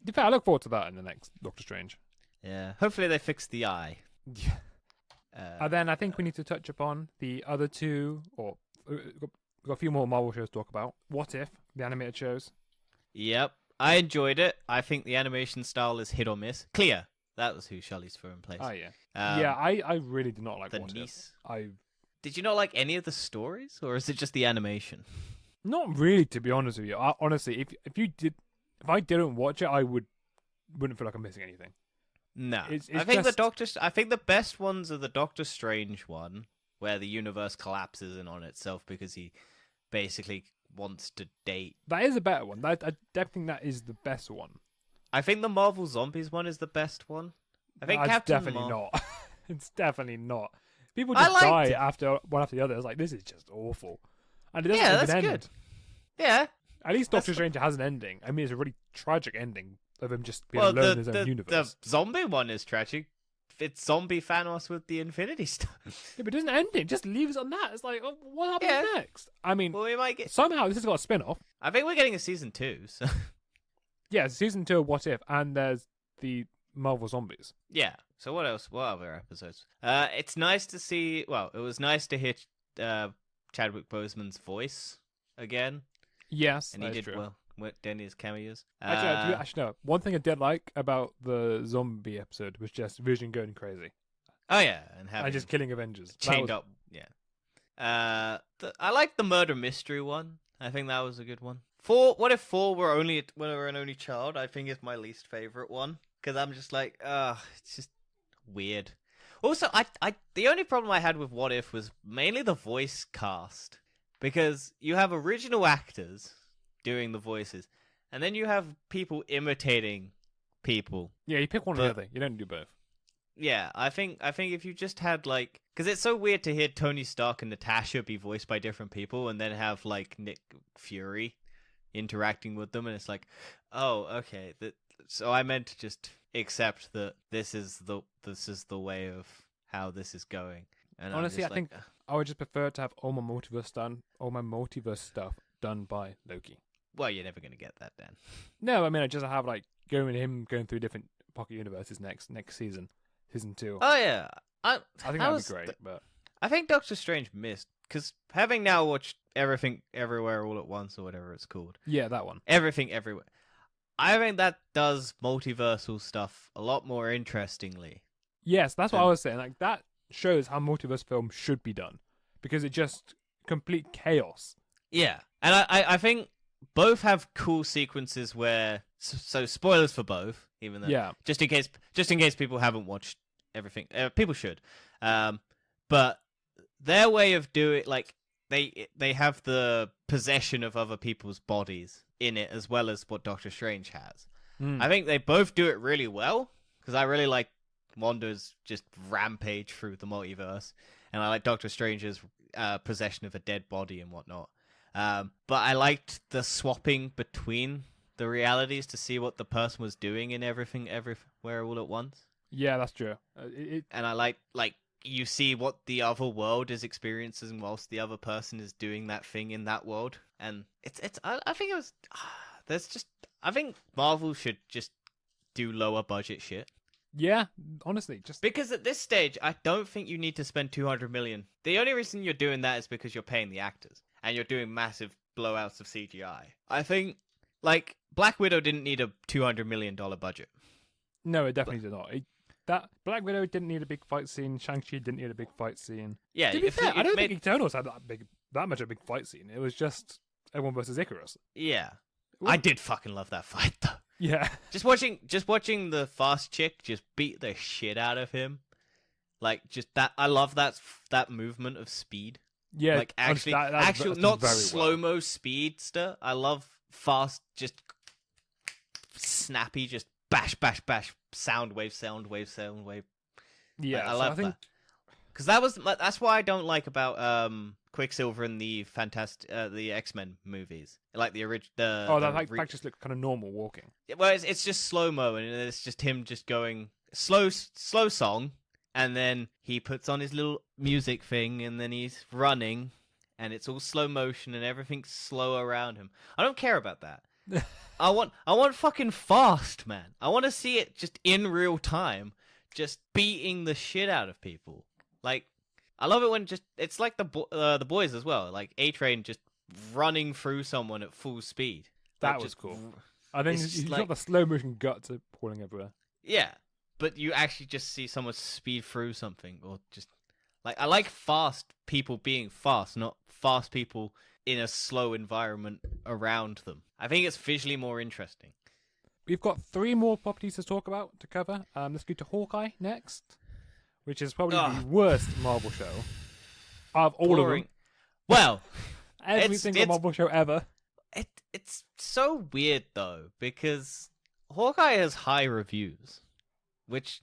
In fact, I look forward to that in the next Doctor Strange.
Yeah. Hopefully they fix the eye.
Yeah.
Uh,
And then I think we need to touch upon the other two, or we've got a few more Marvel shows to talk about. What If, the animated shows.
Yep, I enjoyed it. I think the animation style is hit or miss. Clear. That was who Shelley's throw in place.
Oh yeah,
Um,
I really did not like
the
What
niece.
If. I
Did you not like any of the stories, or is it just the animation?
not really, to be honest with you. Honestly, if I didn't watch it, I wouldn't feel like I'm missing anything.
No,
It's
I think
just-
I think the best ones are the Doctor Strange one, where the universe collapses in on itself because he basically wants to date.
That is a better one. I definitely think that is the best one.
I think the Marvel Zombies one is the best one. I think
It's
Captain
definitely
Marvel.
not. It's definitely not. People
I
just die
liked it.
after one after the other. It's like, this is just awful. And it doesn't
Yeah,
even
that's
end.
good. Yeah.
At least
That's
Doctor
the-
Strange has an ending. I mean, it's a really tragic ending of him just being
Well,
alone in his own
the
universe.
zombie one is tragic. It's zombie Thanos with the Infinity Stone.
Yeah, but it doesn't end it. Just leaves it on that. It's like, oh, what happens
Yeah.
next? I mean,
Well, we might get.
somehow this has got a spin-off.
I think we're getting a season 2. So
Yeah, season 2 of What If, and there's the Marvel Zombies.
yeah. So what else? What other episodes? It's nice to see. Well, it was nice to hear Chadwick Boseman's voice again,
Yes,
and he
that is
did
true.
well with Denny's cameos.
Actually, no. One thing I did like about the zombie episode was just Vision going crazy
Oh yeah, and having
and just killing Avengers. That
chained
was-
up. Yeah. I like the murder mystery one. I think that was a good one. What if 4 were an only child? I think is my least favorite one because I'm just like, it's just weird. Also, the only problem I had with What If was mainly the voice cast because you have original actors doing the voices, and then you have people imitating people.
Yeah, you pick one or the
But-
other. You don't do both.
Yeah, I think if you just had like, because it's so weird to hear Tony Stark and Natasha be voiced by different people, and then have like Nick Fury interacting with them, and it's like, oh, okay. So I meant to just accept that this is the way of how this is going. And I'm
Honestly,
just
I think I would just prefer to have all my multiverse stuff done by Loki.
well, you're never gonna get that then.
No, I mean I just have like going through different pocket universes next season 2.
Oh yeah,
I think
that
that'd
was
be great, but
I think Doctor Strange missed because having now watched Everything Everywhere All at Once or whatever it's called.
yeah, that one.
Everything Everywhere. I think that does multiversal stuff a lot more interestingly.
Yes, that's what I
And-
was saying. Like that shows how multiverse film should be done because it just complete chaos.
Yeah, and I think both have cool sequences where so spoilers for both, even though
Yeah,
just in case people haven't watched everything, people should. But their way of doing like they have the possession of other people's bodies in it as well as what Doctor Strange has.
Mm.
I think they both do it really well because I really like Wanda's just rampage through the multiverse, and I like Doctor Strange's possession of a dead body and whatnot. But I liked the swapping between the realities to see what the person was doing in Everything Everywhere All at Once,
yeah, that's true.
and I like you see what the other world is experiencing whilst the other person is doing that thing in that world, and I think it was there's just I think Marvel should just do lower budget shit.
Yeah, honestly, just
Because at this stage, I don't think you need to spend 200 million. The only reason you're doing that is because you're paying the actors and you're doing massive blowouts of CGI. I think, like, Black Widow didn't need a $200 million budget.
no, it definitely did not. That Black Widow didn't need a big fight scene. Shang-Chi didn't need a big fight scene.
Yeah,
To be fair, I don't
made,
think Eternals had that much of a big fight scene. It was just everyone versus Icarus.
Yeah,
Well-
I did fucking love that fight though.
Yeah,
Just watching the fast chick just beat the shit out of him. Like just that, I love that movement of speed.
yeah.
Like
honestly,
actually,
that's
actual
done
not
very
slow mo speedster. I love fast, just snappy, just bash, bash, bash, sound wave, sound wave, sound wave.
Yeah,
I
so
love
think
that because that's why I don't like about Quicksilver in the the X-Men movies, like the original.
Oh, that like just looked kind of normal walking.
Well, it's just slow mo, and it's just him just going slow song, and then he puts on his little music thing, and then he's running, and it's all slow motion, and everything's slow around him. I don't care about that. I want fucking fast, man. I want to see it just in real time, just beating the shit out of people. Like, I love it when it's like the boys as well. Like A-Train just running through someone at full speed.
That was cool. And then you got the slow motion guts falling everywhere.
Yeah, but you actually just see someone speed through something, or just like, I like fast people being fast, not fast people in a slow environment around them. I think it's visually more interesting.
We've got 3 more properties to cover. Let's go to Hawkeye next, which is probably the worst Marvel show of all of them.
Well,
every single Marvel show ever.
It's so weird though, because Hawkeye has high reviews, which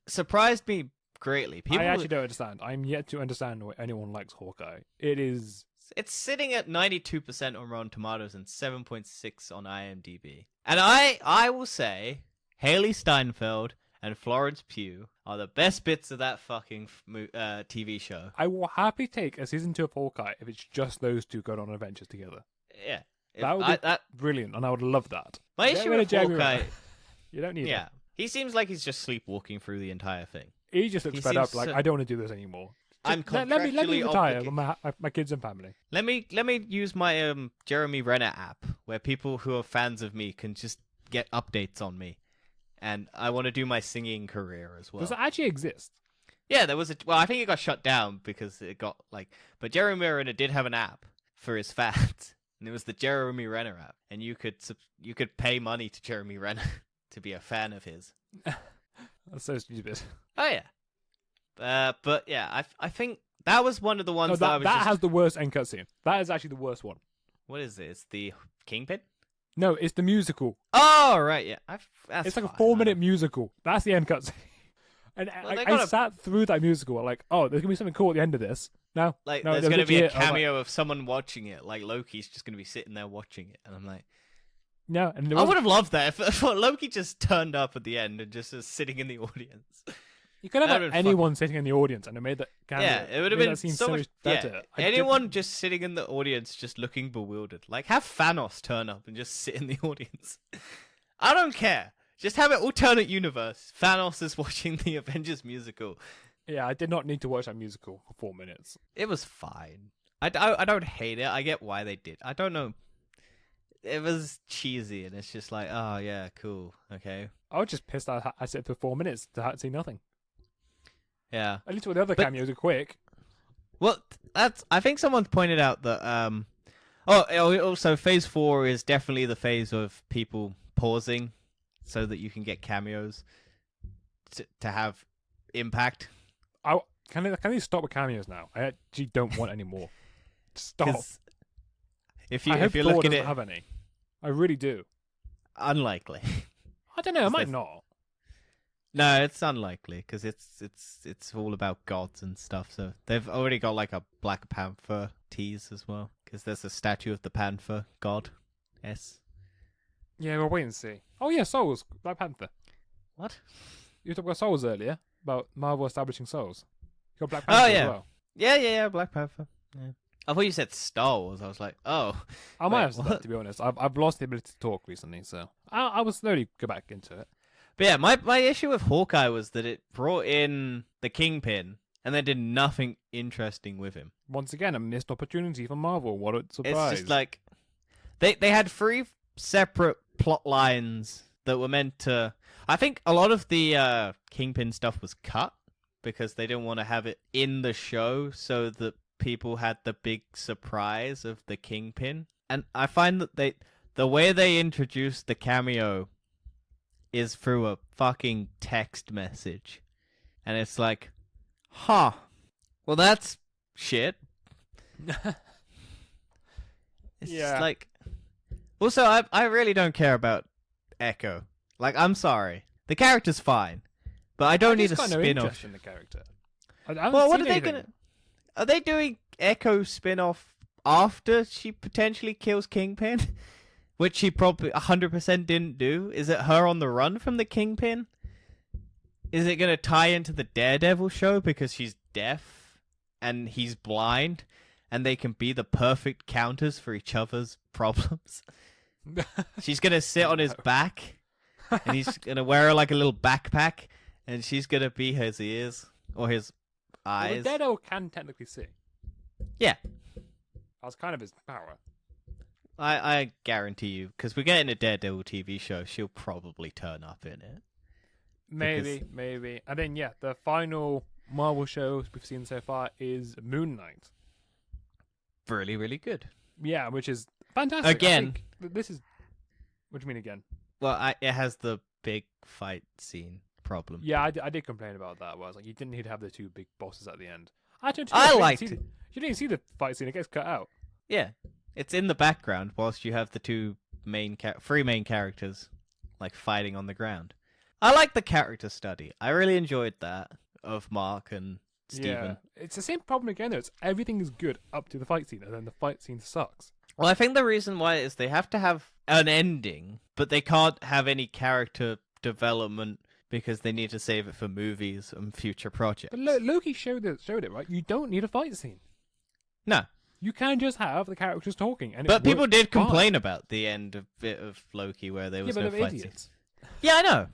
surprised me greatly.
I actually don't understand. I'm yet to understand why anyone likes Hawkeye. It's
sitting at 92% on Rotten Tomatoes and 7.6 on IMDb. And I will say, Haley Steinfeld and Florence Pugh are the best bits of that fucking TV show.
I will happily take a season 2 of Hawkeye if it's just those two going on adventures together.
Yeah.
That would be brilliant, and I would love that.
My issue with Hawkeye...
You don't need it.
He seems like he's just sleepwalking through the entire thing.
He just looks fed up, like, I don't want to do this anymore.
Let
me retire with my kids and family.
Let me use my Jeremy Renner app, where people who are fans of me can just get updates on me. And I want to do my singing career as well.
Does it actually exist?
Yeah, there was well, I think it got shut down because it got but Jeremy Renner did have an app for his fans. And it was the Jeremy Renner app, and you could pay money to Jeremy Renner to be a fan of his.
That's so stupid.
Oh yeah, but yeah, I think that was one of the ones that
has the worst end cutscene. That is actually the worst one.
What is it? It's the Kingpin?
No, it's the musical.
Oh right, yeah.
It's like a 4-minute musical. That's the end cutscene. And I sat through that musical, like, oh, there's gonna be something cool at the end of this. No,
there's going to be a cameo of someone watching it. Like Loki's just going to be sitting there watching it, and I'm like,
no. And
I would have loved that if Loki just turned up at the end and just was sitting in the audience.
You could have had anyone sitting in the audience, and it made that cameo.
Yeah, it would have been
so much better.
Yeah. Anyone just sitting in the audience, just looking bewildered. Like, have Thanos turn up and just sit in the audience. I don't care. Just have an alternate universe. Thanos is watching the Avengers musical.
Yeah, I did not need to watch that musical for 4 minutes.
It was fine. I don't hate it. I get why they did. I don't know. It was cheesy, and it's just like, oh, yeah, cool. Okay.
I was just pissed I sat for 4 minutes to see nothing.
Yeah.
At least with the other cameos are quick.
Well, I think someone pointed out that... also, Phase 4 is definitely the phase of people pausing so that you can get cameos to have impact.
Can they stop with cameos now? I actually don't want any more. Stop.
If you're
Thor
looking at
have any, I really do.
Unlikely.
I don't know. I might not.
No, it's unlikely because it's all about gods and stuff. So they've already got like a Black Panther tease as well because there's a statue of the Panther god. Yes.
Yeah, we'll wait and see. Oh yeah, Souls, Black Panther.
What?
You talked about Souls earlier, about Marvel establishing Souls. You got Black Panther as well.
Yeah, Black Panther. Yeah. I thought you said Star Wars. I was like, oh.
I might have said that, to be honest. I've lost the ability to talk recently, so I will slowly go back into it.
But yeah, my issue with Hawkeye was that it brought in the Kingpin and then did nothing interesting with him.
Once again, a missed opportunity for Marvel. What a surprise.
It's just like, they had 3 separate plot lines that were meant to... I think a lot of the Kingpin stuff was cut because they didn't want to have it in the show so that people had the big surprise of the Kingpin. And I find that the way they introduced the cameo is through a fucking text message. And it's like, huh. Well, that's shit. It's just like... Also, I really don't care about Echo. Like, I'm sorry. The character's fine. But I don't need a spin-off.
In the character.
Well, what are they gonna... Are they doing Echo spin-off after she potentially kills Kingpin? Which she probably 100% didn't do? Is it her on the run from the Kingpin? Is it gonna tie into the Daredevil show because she's deaf and he's blind and they can be the perfect counters for each other's problems? She's gonna sit on his back and he's gonna wear like a little backpack and she's gonna be his ears or his
Well,
eyes.
Daredevil can technically see.
Yeah.
That's kind of his power.
I guarantee you, because we're getting a Daredevil TV show, she'll probably turn up in it.
Maybe. And then, yeah, the final Marvel show we've seen so far is Moon Knight.
Really, really good.
Yeah, which is fantastic.
Again.
This is... What do you mean again?
Well, it has the big fight scene problem.
Yeah, I did complain about that. Where I was like, you didn't need to have the two big bosses at the end.
I liked it.
You didn't see the fight scene. It gets cut out.
Yeah. It's in the background whilst you have the three main characters like fighting on the ground. I like the character study. I really enjoyed that of Mark and Steven.
Yeah. It's the same problem again, though. Everything is good up to the fight scene, and then the fight scene sucks.
Well, I think the reason why is they have to have an ending, but they can't have any character development because they need to save it for movies and future projects.
But Loki showed it, right? You don't need a fight scene.
No.
You can just have the characters talking.
But people did complain about the end of bit of Loki where there was no fight scene. Yeah, I know.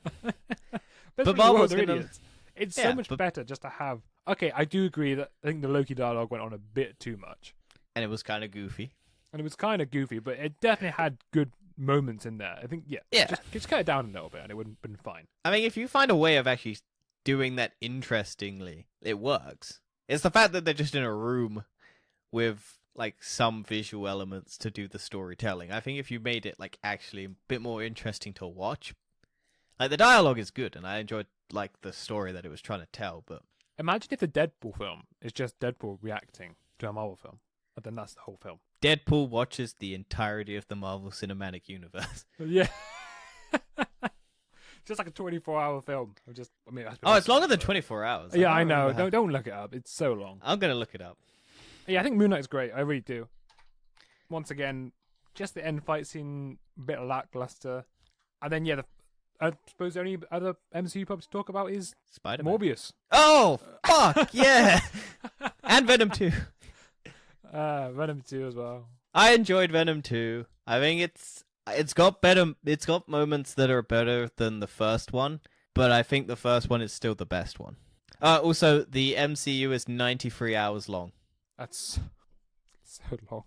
But
Marvel's
they're
gonna...
idiots. It's so much better just to have... Okay, I do agree that I think the Loki dialogue went on a bit too much.
And it was kind of goofy.
And it was kind of goofy, but it definitely had good moments in there. I think, just cut it down a little bit and it would have been fine.
I mean, if you find a way of actually doing that interestingly, it works. It's the fact that they're just in a room with like some visual elements to do the storytelling. I think if you made it like actually a bit more interesting to watch, like the dialogue is good and I enjoyed like the story that it was trying to tell, but
imagine if the Deadpool film is just Deadpool reacting to a Marvel film, and then that's the whole film.
Deadpool watches the entirety of the Marvel Cinematic Universe.
Yeah. Just like a 24-hour film.
It's longer than 24 hours.
Yeah, I know. Don't look it up. It's so long.
I'm going to look it up.
Yeah, I think Moon Knight's great. I really do. Once again, just the end fight scene, a bit lackluster. And then, I suppose the only other MCU pub to talk about is
Spider-Man.
Morbius.
Oh, fuck, yeah. And Venom 2.
Venom 2 as well.
I enjoyed Venom 2. I think it's got moments that are better than the first one, but I think the first one is still the best one. Also, the MCU is 93 hours long.
That's so long.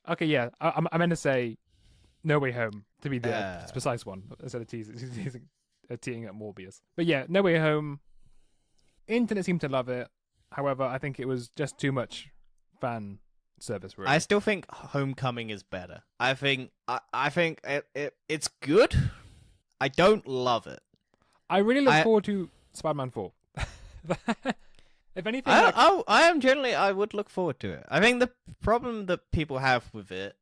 Okay, yeah, I'm meant to say No Way Home to be the precise one instead of teeing up Morbius. But yeah, No Way Home. Internet seemed to love it. However, I think it was just too much fan service. Really.
I still think Homecoming is better. I think it's good. I don't love it.
I really look forward to Spider-Man 4. If anything,
I would look forward to it. I think the problem that people have with it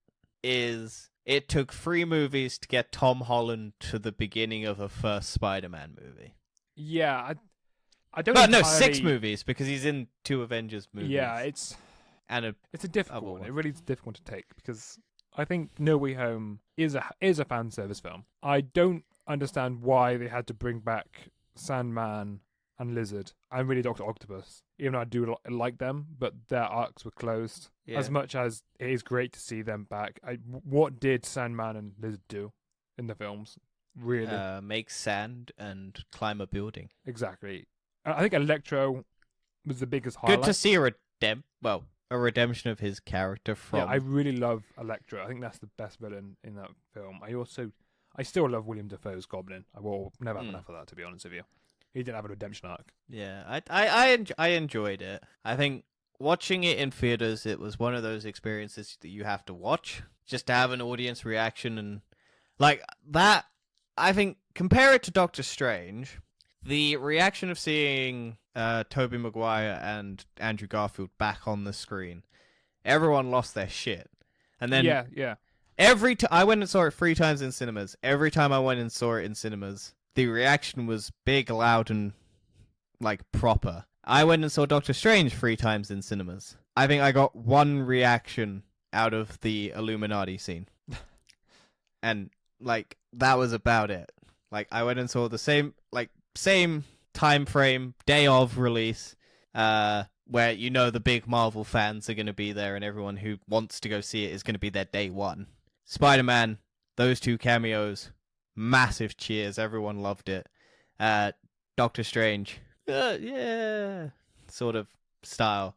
is it took 3 movies to get Tom Holland to the beginning of a first Spider-Man movie.
Yeah, I don't.
No, 6 movies because he's in 2 Avengers movies.
Yeah, it's a difficult one. It really is difficult to take because I think No Way Home is a fan service film. I don't understand why they had to bring back Sandman and Lizard and really Dr. Octopus, even though I do like them, but their arcs were closed. Yeah. As much as it is great to see them back, what did Sandman and Lizard do in the films? Really?
Make sand and climb a building.
Exactly. I think Electro was the biggest highlight.
Good to see a redemption of his character from...
Yeah, I really love Electro. I think that's the best villain in that film. I still love William Dafoe's Goblin. I will never have enough of that, to be honest with you. He didn't have a redemption arc.
Yeah, I enjoyed it. I think watching it in theaters, it was one of those experiences that you have to watch just to have an audience reaction and like that. I think compare it to Doctor Strange, the reaction of seeing Tobey Maguire and Andrew Garfield back on the screen, everyone lost their shit. And then
yeah.
I went and saw it 3 times in cinemas. Every time I went and saw it in cinemas, the reaction was big, loud, and, like, proper. I went and saw Doctor Strange 3 times in cinemas. I think I got 1 reaction out of the Illuminati scene. And, like, that was about it. Like, I went and saw the same time frame, day of release, where you know the big Marvel fans are going to be there and everyone who wants to go see it is going to be there day 1. Spider-Man, those 2 cameos... massive cheers. Everyone loved it. Doctor Strange, yeah, sort of style.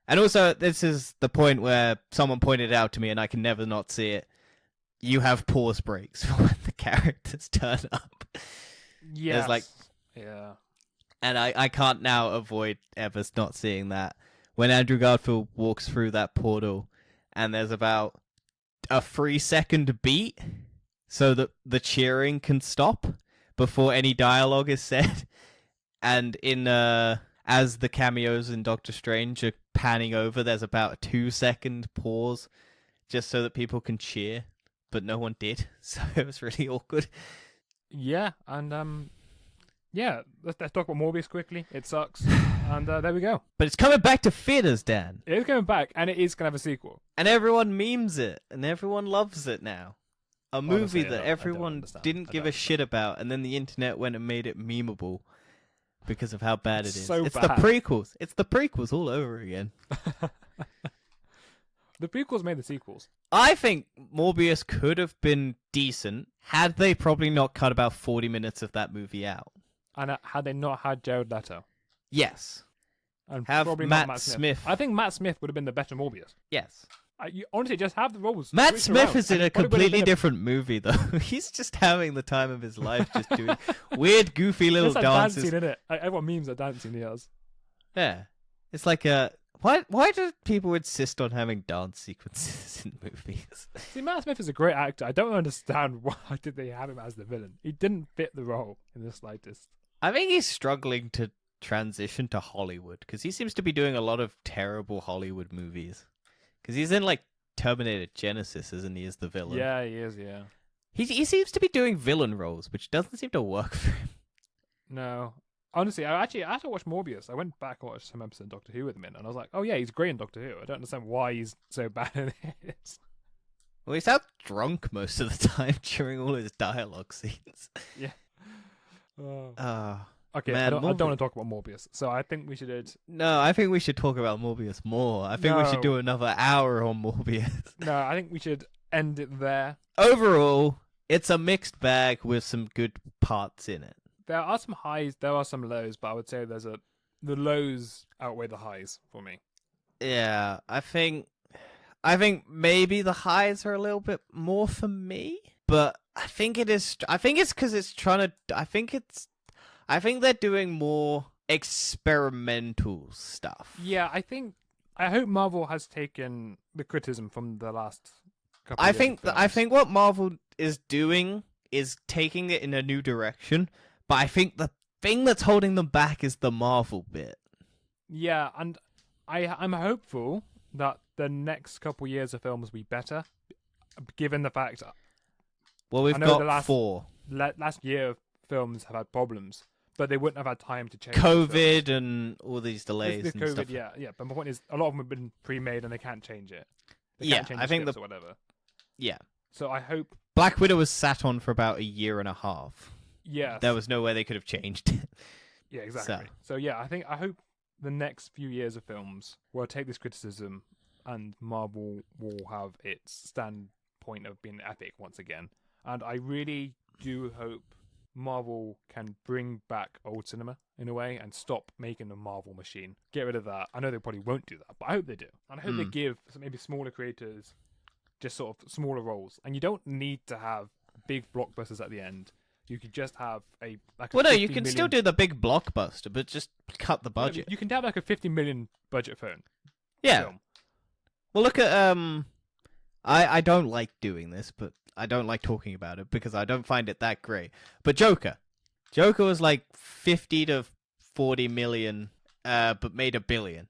And also, this is the point where someone pointed out to me, and I can never not see it. You have pause breaks for when the characters turn up.
Yes.
Like,
yeah.
And I can't now avoid ever not seeing that. When Andrew Garfield walks through that portal, and there's about a 3-second beat, so that the cheering can stop before any dialogue is said. And in as the cameos in Doctor Strange are panning over, there's about a 2-second pause just so that people can cheer, but no one did, so it was really awkward.
Yeah, and yeah, let's talk about Morbius quickly. It sucks, and there we go.
But it's coming back to theaters, Dan.
It is coming back, and it is going to have a sequel.
And everyone memes it, and everyone loves it now. A movie
Honestly,
that everyone didn't give a shit about, and then the internet went and made it memeable because of how bad it is.
So
it's
bad.
the prequels. It's the prequels all over again.
The prequels made the sequels.
I think Morbius could have been decent had they probably not cut about 40 minutes of that movie out.
And had they not had Jared Leto.
Yes.
And
Have
probably
Matt
not Matt
Smith.
I think Matt Smith would have been the better Morbius.
Yes.
You honestly just have the roles.
Matt
switched
Smith
around,
is in
and
a
it probably would have
completely
been
different movie, though. He's just having the time of his life, just doing weird, goofy little
There's that dance
dances.
scene in it. Everyone memes that dancing he has.
Yeah. It's like a... Why do people insist on having dance sequences in movies?
See, Matt Smith is a great actor. I don't understand why did they have him as the villain. He didn't fit the role in the slightest.
I think he's struggling to transition to Hollywood, because he seems to be doing a lot of terrible Hollywood movies. Because he's in, like, Terminator Genesis, isn't he, as the villain?
Yeah, he is, yeah.
He seems to be doing villain roles, which doesn't seem to work for him.
No. Honestly, after I watched Morbius, I went back and watched some episode of Doctor Who with him in, and I was like, oh yeah, he's great in Doctor Who. I don't understand why he's so bad in it.
Well, he's out drunk most of the time during all his dialogue scenes.
Yeah.
Oh.
Okay,
Man,
I don't want to talk about Morbius, so I think we should...
No, I think we should talk about Morbius more. I think we should
No.
do another hour on Morbius.
No, I think we should end it there.
Overall, it's a mixed bag with some good parts in it.
There are some highs, there are some lows, but I would say the lows outweigh the highs for me.
Yeah, I think maybe the highs are a little bit more for me, but I think it's because it's trying to. I think they're doing more experimental stuff.
Yeah, I hope Marvel has taken the criticism from the last couple.
I
of
think
years of
I
films.
think what Marvel is doing is taking it in a new direction, but I think the thing that's holding them back is the Marvel bit.
Yeah, and I'm hopeful that the next couple years of films will be better, given the fact.
Well, we've
I know
got
the last-
4.
Last year films have had problems, but they wouldn't have had time to change. the
COVID
films.
and all these delays
This
and
COVID,
stuff.
yeah. But my point is, a lot of them have been pre-made and they can't change it. They
Yeah,
can't change
I
the
think
scripts or whatever.
Yeah.
So I hope,
Black Widow was sat on for about a year and a half.
yeah,
There was no way they could have changed it.
yeah, exactly. So yeah, I hope the next few years of films will take this criticism, and Marvel will have its standpoint of being epic once again. And I really do hope Marvel can bring back old cinema in a way and stop making the Marvel machine. Get rid of that. I know they probably won't do that, but I hope they do. And I hope they give maybe smaller creators just sort of smaller roles. And you don't need to have big blockbusters at the end. You could just have a
Well, no, you
50
can
million...
still do the big blockbuster, but just cut the budget.
You can have like a 50 million budget film.
Yeah.
Film.
Well, look at I don't like doing this, but I don't like talking about it because I don't find it that great. But Joker was like 50 to 40 million, but made $1 billion.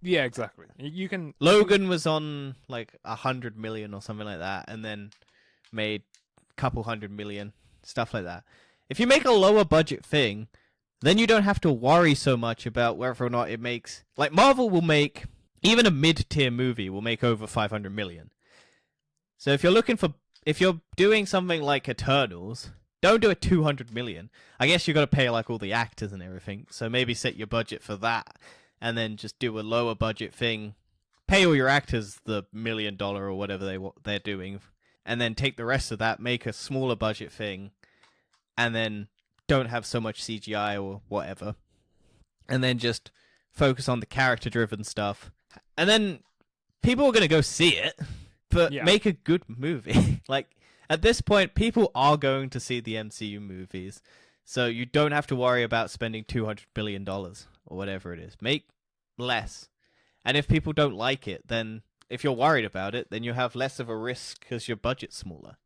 Yeah, exactly. You can.
Logan was on like 100 million or something like that, and then made a couple hundred million, stuff like that. If you make a lower budget thing, then you don't have to worry so much about whether or not it makes. Like Marvel will make even a mid-tier movie will make over 500 million. So if you're doing something like Eternals, don't do it 200 million. I guess you got to pay like all the actors and everything. So maybe set your budget for that. And then just do a lower budget thing, pay all your actors the $1 million or whatever they're doing, and then take the rest of that, make a smaller budget thing, and then don't have so much CGI or whatever, and then just focus on the character-driven stuff, and then people are going to go see it, but make a good movie. Like, at this point, people are going to see the MCU movies, so you don't have to worry about spending $200 billion or whatever it is. Make less. And if people don't like it, then if you're worried about it, then you have less of a risk because your budget's smaller.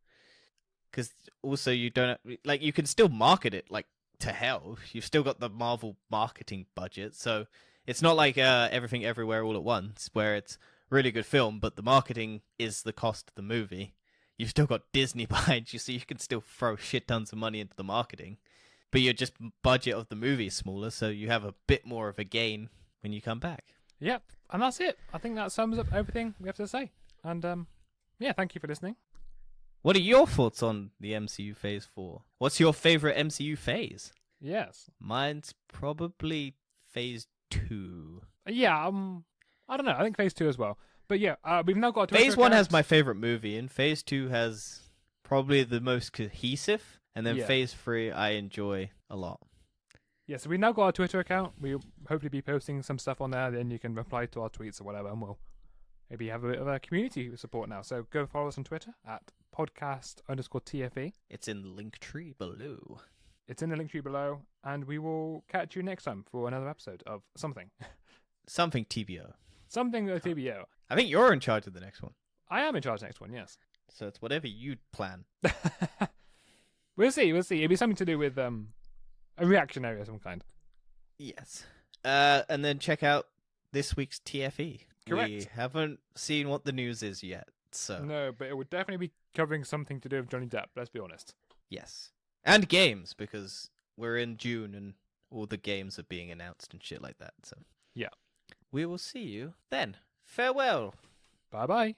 Because also you don't, like, you can still market it like to hell. You've still got the Marvel marketing budget, so it's not like Everything Everywhere All at Once, where it's really good film, but the marketing is the cost of the movie. You've still got Disney behind you, so you can still throw shit tons of money into the marketing. But your just budget of the movie is smaller, so you have a bit more of a gain when you come back.
Yep, and that's it. I think that sums up everything we have to say. And yeah, thank you for listening.
What are your thoughts on the MCU Phase 4? What's your favorite MCU phase?
Yes.
Mine's probably Phase 2.
Yeah, I don't know. I think Phase 2 as well. But yeah, we've now got a
Phase 1 has my favorite movie, and Phase 2 has probably the most cohesive, and then Phase 3 I enjoy a lot.
Yeah, so we've now got our Twitter account. We'll hopefully be posting some stuff on there. Then you can reply to our tweets or whatever, and we'll maybe have a bit of a community support now. So go follow us on Twitter at podcast_TFE.
It's in the link tree below.
It's in the link tree below, and we will catch you next time for another episode of something.
Something TBO.
Something TBO.
I think you're in charge of the next one.
I am in charge of the next one, yes.
So it's whatever you plan.
We'll see. It'll be something to do with a reactionary of some kind.
Yes. And then check out this week's TFE.
Correct.
We haven't seen what the news is yet, so...
No, but it would definitely be covering something to do with Johnny Depp, let's be honest.
Yes. And games, because we're in June and all the games are being announced and shit like that, so...
Yeah.
We will see you then. Farewell.
Bye-bye.